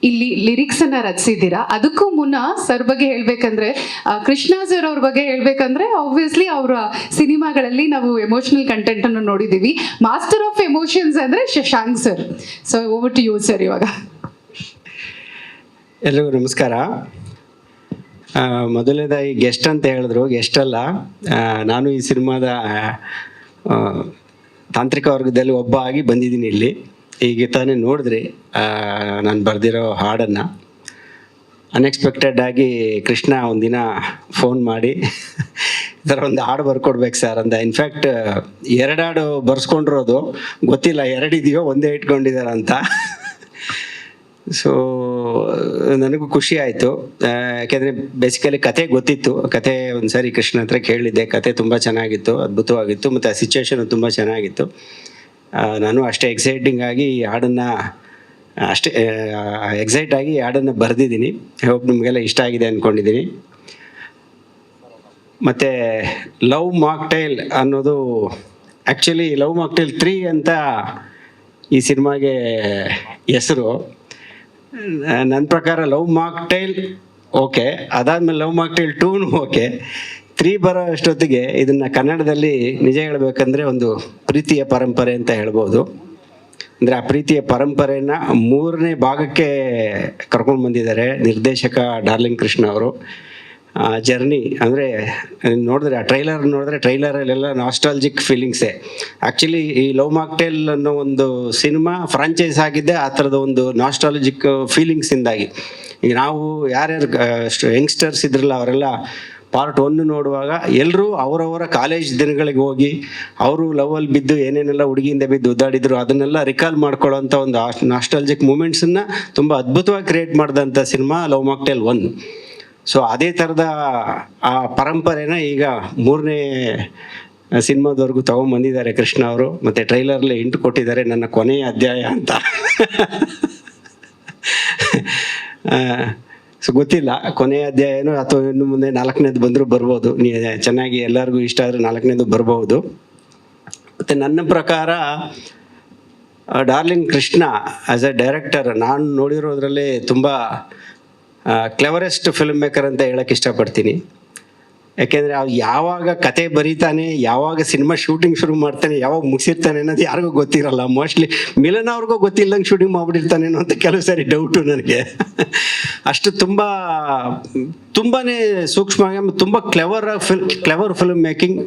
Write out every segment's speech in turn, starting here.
ಇಲ್ಲಿ ಲಿರಿಕ್ಸ್ ಅನ್ನ ರಚಿಸಿದ್ದೀರಾ. ಅದಕ್ಕೂ ಮುನ್ನ ಸರ್ ಬಗ್ಗೆ ಹೇಳ್ಬೇಕಂದ್ರೆ, ಕೃಷ್ಣ ಸರ್ ಅವ್ರ ಬಗ್ಗೆ ಹೇಳ್ಬೇಕಂದ್ರೆ ಆಬ್ವಿಯಸ್ಲಿ ಅವರ ಸಿನಿಮಾಗಳಲ್ಲಿ ನಾವು ಎಮೋಷನಲ್ ಕಂಟೆಂಟ್ ಅನ್ನು ನೋಡಿದೀವಿ. ಮಾಸ್ಟರ್ ಆಫ್ ಎಮೋಷನ್ಸ್ ಅಂದ್ರೆ Shashank sir. So over to you sir. ಇವಾಗ ಎಲ್ರಿಗೂ ನಮಸ್ಕಾರ. ಮೊದಲನೇದಾಗಿ ಗೆಸ್ಟ್ ಅಂತ ಹೇಳಿದ್ರು, ಗೆಸ್ಟ್ ಅಲ್ಲ, ನಾನು ಈ ಸಿನಿಮಾದ ತಾಂತ್ರಿಕ ವರ್ಗದಲ್ಲಿ ಒಬ್ಬ ಆಗಿ ಬಂದಿದ್ದೀನಿ ಇಲ್ಲಿ. ಈಗ ತಾನೇ ನೋಡಿದ್ರಿ ನಾನು ಬರೆದಿರೋ ಹಾಡನ್ನು. ಅನ್ಎಕ್ಸ್ಪೆಕ್ಟೆಡ್ ಆಗಿ ಕೃಷ್ಣ ಒಂದಿನ ಫೋನ್ ಮಾಡಿ ಈ ಥರ ಒಂದು ಹಾಡು ಬರ್ಕೊಡ್ಬೇಕು ಸರ್ ಅಂತ. ಇನ್ಫ್ಯಾಕ್ಟ್ 2 ಹಾಡು ಬರ್ಸ್ಕೊಂಡಿರೋದು ಗೊತ್ತಿಲ್ಲ, 2 ಇದೆಯೋ ಒಂದೇ ಇಟ್ಕೊಂಡಿದ್ದಾರೆ ಅಂತ. ಸೊ ನನಗೂ ಖುಷಿ ಆಯಿತು, ಯಾಕೆಂದರೆ ಬೇಸಿಕಲಿ ಕತೆ ಗೊತ್ತಿತ್ತು. ಕತೆ ಒಂದು ಸಾರಿ ಕೃಷ್ಣ ಹತ್ರ ಕೇಳಿದ್ದೆ, ಕತೆ ತುಂಬ ಚೆನ್ನಾಗಿತ್ತು, ಅದ್ಭುತವಾಗಿತ್ತು, ಮತ್ತು ಆ ಸಿಚುವೇಶನ್ ತುಂಬ ಚೆನ್ನಾಗಿತ್ತು. ನಾನು ಅಷ್ಟೇ ಎಕ್ಸೈಟಿಂಗ್ ಆಗಿ ಈ ಹಾಡನ್ನು ಎಕ್ಸೈಟ್ ಆಗಿ ಈ ಹಾಡನ್ನು ಬರೆದಿದ್ದೀನಿ. ಹೋಪ್ ನಿಮಗೆಲ್ಲ ಇಷ್ಟ ಆಗಿದೆ ಅಂದ್ಕೊಂಡಿದ್ದೀನಿ. ಮತ್ತು ಲವ್ ಮಾಕ್ಟೈಲ್ ಅನ್ನೋದು ಆ್ಯಕ್ಚುಲಿ ಲವ್ ಮಾಕ್ಟೈಲ್ 3 ಅಂತ ಈ ಸಿನಿಮಾಗೆ ಹೆಸರು. ನನ್ನ ಪ್ರಕಾರ ಲವ್ ಮಾಕ್ಟೈಲ್ ಓಕೆ, ಅದಾದಮೇಲೆ ಲವ್ ಮಾಕ್ಟೈಲ್ 2 ಓಕೆ, 3 ಬರೋ ಅಷ್ಟೊತ್ತಿಗೆ ಇದನ್ನು ಕನ್ನಡದಲ್ಲಿ ನಿಜ ಹೇಳಬೇಕಂದ್ರೆ ಒಂದು ಪ್ರೀತಿಯ ಪರಂಪರೆ ಅಂತ ಹೇಳ್ಬೋದು. ಅಂದರೆ ಆ ಪ್ರೀತಿಯ ಪರಂಪರೆನ 3ನೇ ಭಾಗಕ್ಕೆ ಕರ್ಕೊಂಡು ಬಂದಿದ್ದಾರೆ ನಿರ್ದೇಶಕ ಡಾರ್ಲಿಂಗ್ ಕೃಷ್ಣ ಅವರು. ಜರ್ನಿ ಅಂದರೆ ನೋಡಿದ್ರೆ, ಆ ಟ್ರೈಲರ್ ನೋಡಿದ್ರೆ ಟ್ರೈಲರಲ್ಲೆಲ್ಲ ನಾಸ್ಟಾಲ್ಜಿಕ್ ಫೀಲಿಂಗ್ಸೇ. ಆ್ಯಕ್ಚುಲಿ ಈ ಲವ್ ಮಾಕ್ಟೈಲ್ ಅನ್ನೋ ಒಂದು ಸಿನಿಮಾ ಫ್ರಾಂಚೈಸ್ ಆಗಿದ್ದೆ ಆ ಥರದ ಒಂದು ನಾಸ್ಟಾಲಜಿಕ್ ಫೀಲಿಂಗ್ಸಿಂದಾಗಿ. ಈಗ ನಾವು ಯಾರ್ಯಾರು ಯಂಗ್ಸ್ಟರ್ಸ್ ಇದ್ರಲ್ಲ ಅವರೆಲ್ಲ ಪಾರ್ಟ್ 1 ನೋಡುವಾಗ ಎಲ್ಲರೂ ಅವರವರ ಕಾಲೇಜ್ ದಿನಗಳಿಗೆ ಹೋಗಿ ಅವರು ಲವಲ್ಲಿ ಬಿದ್ದು ಏನೇನೆಲ್ಲ ಹುಡುಗಿಯಿಂದ ಬಿದ್ದು ಉದ್ದಾಡಿದ್ರು ಅದನ್ನೆಲ್ಲ ರಿಕಾಲ್ ಮಾಡ್ಕೊಳ್ಳೋಂಥ ಒಂದು ನಾಸ್ಟಾಲಜಿಕ್ ಮೂಮೆಂಟ್ಸನ್ನು ತುಂಬ ಅದ್ಭುತವಾಗಿ ಕ್ರಿಯೇಟ್ ಮಾಡಿದಂಥ ಸಿನಿಮಾ ಲವ್ ಮಾಕ್ಟೈಲ್ 1. ಸೊ ಅದೇ ಥರದ ಆ ಪರಂಪರೆನ ಈಗ 3ನೇ ಸಿನಿಮಾದವರೆಗೂ ತೊಗೊಂಬಂದಿದ್ದಾರೆ ಕೃಷ್ಣ ಅವರು. ಮತ್ತು ಟ್ರೈಲರ್ಲಿ ಇಂಟು ಕೊಟ್ಟಿದ್ದಾರೆ, ನನ್ನ ಕೊನೆಯ ಅಧ್ಯಾಯ ಅಂತ. ಸೊ ಗೊತ್ತಿಲ್ಲ ಕೊನೆಯ ಅಧ್ಯಾಯನೋ ಅಥವಾ ಇನ್ನು ಮುಂದೆ 4ನೇದು ಬಂದರೂ ಬರ್ಬೋದು. ಚೆನ್ನಾಗಿ ಎಲ್ಲರಿಗೂ ಇಷ್ಟ ಆದರೆ 4ನೇದು ಬರ್ಬೋದು. ಮತ್ತು ನನ್ನ ಪ್ರಕಾರ darling Krishna as A director ನಾನು ನೋಡಿರೋದ್ರಲ್ಲಿ ತುಂಬ ಕ್ಲೆವರೆಸ್ಟ್ ಫಿಲ್ಮ್ ಮೇಕರ್ ಅಂತ ಹೇಳೋಕ್ಕೆ ಇಷ್ಟಪಡ್ತೀನಿ. ಯಾಕೆಂದರೆ ಅವ್ರು ಯಾವಾಗ ಕತೆ ಬರೀತಾನೆ, ಯಾವಾಗ ಸಿನಿಮಾ ಶೂಟಿಂಗ್ ಶುರು ಮಾಡ್ತಾನೆ, ಯಾವಾಗ ಮುಗಿಸಿರ್ತಾನೆ ಅನ್ನೋದು ಯಾರಿಗೂ ಗೊತ್ತಿರಲ್ಲ. ಮೋಸ್ಟ್ಲಿ ಮಿಲನ್ ಅವ್ರಿಗೂ ಗೊತ್ತಿಲ್ಲದಂಗೆ ಶೂಟಿಂಗ್ ಮಾಡಿಬಿಟ್ಟಿರ್ತಾನೇನೋ ಅಂತ ಕೆಲವು ಸಾರಿ ಡೌಟು ನನಗೆ. ಅಷ್ಟು ತುಂಬಾ ಸೂಕ್ಷ್ಮವಾಗಿ ತುಂಬ ಕ್ಲೆವರ್ ಫಿಲ್ಮ್ ಮೇಕಿಂಗ್.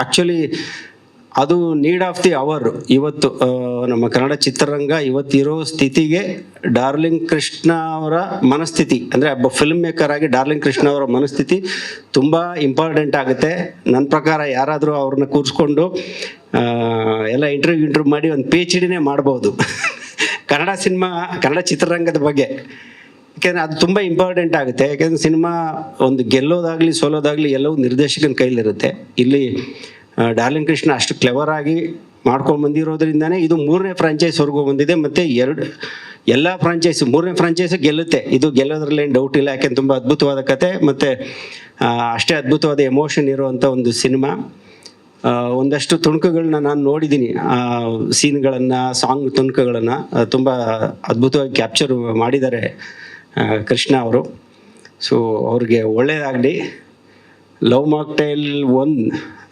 ಆ್ಯಕ್ಚುಲಿ ಅದು ನೀಡ್ ಆಫ್ ದಿ ಅವರ್. ಇವತ್ತು ನಮ್ಮ ಕನ್ನಡ ಚಿತ್ರರಂಗ ಇವತ್ತಿರೋ ಸ್ಥಿತಿಗೆ ಡಾರ್ಲಿಂಗ್ ಕೃಷ್ಣ ಅವರ ಮನಸ್ಥಿತಿ, ಅಂದರೆ ಒಬ್ಬ ಫಿಲ್ಮ್ ಮೇಕರ್ ಆಗಿ ಡಾರ್ಲಿಂಗ್ ಕೃಷ್ಣ ಅವರ ಮನಸ್ಥಿತಿ ತುಂಬ ಇಂಪಾರ್ಟೆಂಟ್ ಆಗುತ್ತೆ. ನನ್ನ ಪ್ರಕಾರ ಯಾರಾದರೂ ಅವ್ರನ್ನ ಕೂರಿಸ್ಕೊಂಡು ಎಲ್ಲ ಇಂಟರ್ವ್ಯೂ ಮಾಡಿ ಒಂದು PhD ಮಾಡ್ಬೋದು ಕನ್ನಡ ಚಿತ್ರರಂಗದ ಬಗ್ಗೆ. ಯಾಕೆಂದರೆ ಅದು ತುಂಬ ಇಂಪಾರ್ಟೆಂಟ್ ಆಗುತ್ತೆ. ಯಾಕೆಂದರೆ ಸಿನಿಮಾ ಒಂದು ಗೆಲ್ಲೋದಾಗಲಿ ಸೋಲೋದಾಗಲಿ ಎಲ್ಲವೂ ನಿರ್ದೇಶಕನ ಕೈಲಿರುತ್ತೆ. ಇಲ್ಲಿ ಡಾರ್ಲಿಂಗ್ ಕೃಷ್ಣ ಅಷ್ಟು ಕ್ಲೆವರ್ ಆಗಿ ಮಾಡ್ಕೊಂಡು ಬಂದಿರೋದ್ರಿಂದನೇ ಇದು 3ನೇ ಫ್ರಾಂಚೈಸ್ವರೆಗೂ ಬಂದಿದೆ. ಮತ್ತು ಎಲ್ಲ ಫ್ರಾಂಚೈಸ್ 3ನೇ ಫ್ರಾಂಚೈಸು ಗೆಲ್ಲುತ್ತೆ. ಇದು ಗೆಲ್ಲೋದ್ರಲ್ಲಿ ಏನು ಡೌಟ್ ಇಲ್ಲ. ಯಾಕೆಂದ್ರೆ ತುಂಬ ಅದ್ಭುತವಾದ ಕತೆ ಮತ್ತು ಅಷ್ಟೇ ಅದ್ಭುತವಾದ ಎಮೋಷನ್ ಇರುವಂಥ ಒಂದು ಸಿನಿಮಾ. ಒಂದಷ್ಟು ತುಣುಕುಗಳನ್ನ ನಾನು ನೋಡಿದ್ದೀನಿ, ಸೀನ್ಗಳನ್ನು, ಸಾಂಗ್ ತುಣುಕುಗಳನ್ನು ತುಂಬ ಅದ್ಭುತವಾಗಿ ಕ್ಯಾಪ್ಚರ್ ಮಾಡಿದ್ದಾರೆ ಕೃಷ್ಣ ಅವರು. ಸೊ ಅವ್ರಿಗೆ ಒಳ್ಳೆಯದಾಗಲಿ. ಲವ್ ಮಾಕ್ಟೈಲ್ 1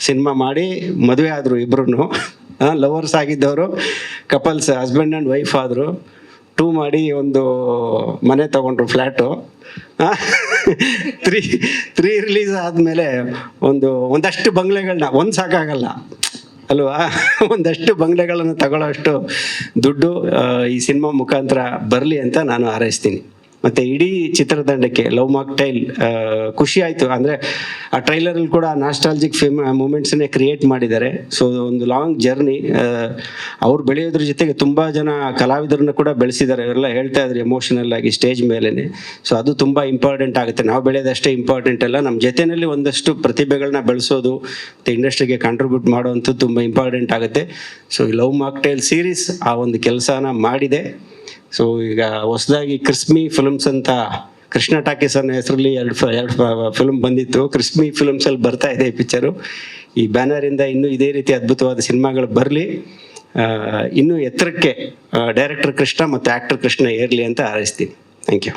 ಸಿನಿಮಾ ಮಾಡಿ ಮದುವೆ ಆದರು, ಇಬ್ಬರೂ ಲವರ್ಸ್ ಆಗಿದ್ದವರು ಕಪಲ್ಸ್, ಹಸ್ಬೆಂಡ್ ಆ್ಯಂಡ್ ವೈಫ್ ಆದರು. 2 ಮಾಡಿ ಒಂದು ಮನೆ ತೊಗೊಂಡ್ರು, ಫ್ಲ್ಯಾಟು. 3 ರಿಲೀಸ್ ಆದಮೇಲೆ ಒಂದಷ್ಟು ಬಂಗ್ಲೆಗಳನ್ನ, ಒಂದು ಸಾಕಾಗಲ್ಲ ಅಲ್ವಾ, ಒಂದಷ್ಟು ಬಂಗ್ಲೆಗಳನ್ನು ತಗೊಳ್ಳೋ ಅಷ್ಟು ದುಡ್ಡು ಈ ಸಿನಿಮಾ ಮುಖಾಂತರ ಬರಲಿ ಅಂತ ನಾನು ಹಾರೈಸ್ತೀನಿ. ಮತ್ತು ಇಡೀ ಚಿತ್ರತಂಡಕ್ಕೆ ಲವ್ ಮಾಕ್ಟೈಲ್ ಖುಷಿ ಆಯಿತು. ಅಂದರೆ ಆ ಟ್ರೈಲರಲ್ಲಿ ಕೂಡ ನಾಸ್ಟಾಲ್ಜಿಕ್ ಮೂಮೆಂಟ್ಸನ್ನೇ ಕ್ರಿಯೇಟ್ ಮಾಡಿದ್ದಾರೆ. ಸೊ ಒಂದು ಲಾಂಗ್ ಜರ್ನಿ. ಅವ್ರು ಬೆಳೆಯೋದ್ರ ಜೊತೆಗೆ ತುಂಬ ಜನ ಕಲಾವಿದರನ್ನ ಕೂಡ ಬೆಳೆಸಿದ್ದಾರೆ. ಅವರೆಲ್ಲ ಹೇಳ್ತಾ ಇದ್ರು ಎಮೋಷನಲ್ ಆಗಿ ಸ್ಟೇಜ್ ಮೇಲೇ. ಸೊ ಅದು ತುಂಬ ಇಂಪಾರ್ಟೆಂಟ್ ಆಗುತ್ತೆ. ನಾವು ಬೆಳೆಯೋದಷ್ಟೇ ಇಂಪಾರ್ಟೆಂಟ್ ಅಲ್ಲ, ನಮ್ಮ ಜೊತೆಯಲ್ಲಿ ಒಂದಷ್ಟು ಪ್ರತಿಭೆಗಳನ್ನ ಬೆಳೆಸೋದು ಮತ್ತು ಇಂಡಸ್ಟ್ರಿಗೆ ಕಾಂಟ್ರಿಬ್ಯೂಟ್ ಮಾಡೋವಂಥದ್ದು ತುಂಬ ಇಂಪಾರ್ಟೆಂಟ್ ಆಗುತ್ತೆ. ಸೊ ಈ ಲವ್ ಮಾಕ್ಟೈಲ್ ಸೀರೀಸ್ ಆ ಒಂದು ಕೆಲಸನ ಮಾಡಿದೆ. ಸೊ ಈಗ ಹೊಸದಾಗಿ ಕ್ರಿಸ್ಮಿ ಫಿಲ್ಮ್ಸ್ ಅಂತ ಕೃಷ್ಣ ಟಾಕೀಸ್ ಅನ್ನೋ ಹೆಸರಲ್ಲಿ 2 ಫಿಲ್ಮ್ ಬಂದಿತ್ತು. ಕ್ರಿಸ್ಮಿ ಫಿಲ್ಮ್ಸಲ್ಲಿ ಬರ್ತಾ ಇದೆ ಈ ಪಿಕ್ಚರು. ಈ ಬ್ಯಾನರಿಂದ ಇನ್ನೂ ಇದೇ ರೀತಿ ಅದ್ಭುತವಾದ ಸಿನಿಮಾಗಳು ಬರಲಿ. ಇನ್ನೂ ಎತ್ತರಕ್ಕೆ ಡೈರೆಕ್ಟರ್ ಕೃಷ್ಣ ಮತ್ತು ಆ್ಯಕ್ಟರ್ ಕೃಷ್ಣ ಏರಲಿ ಅಂತ ಹಾರೈಸ್ತೀನಿ. Thank you.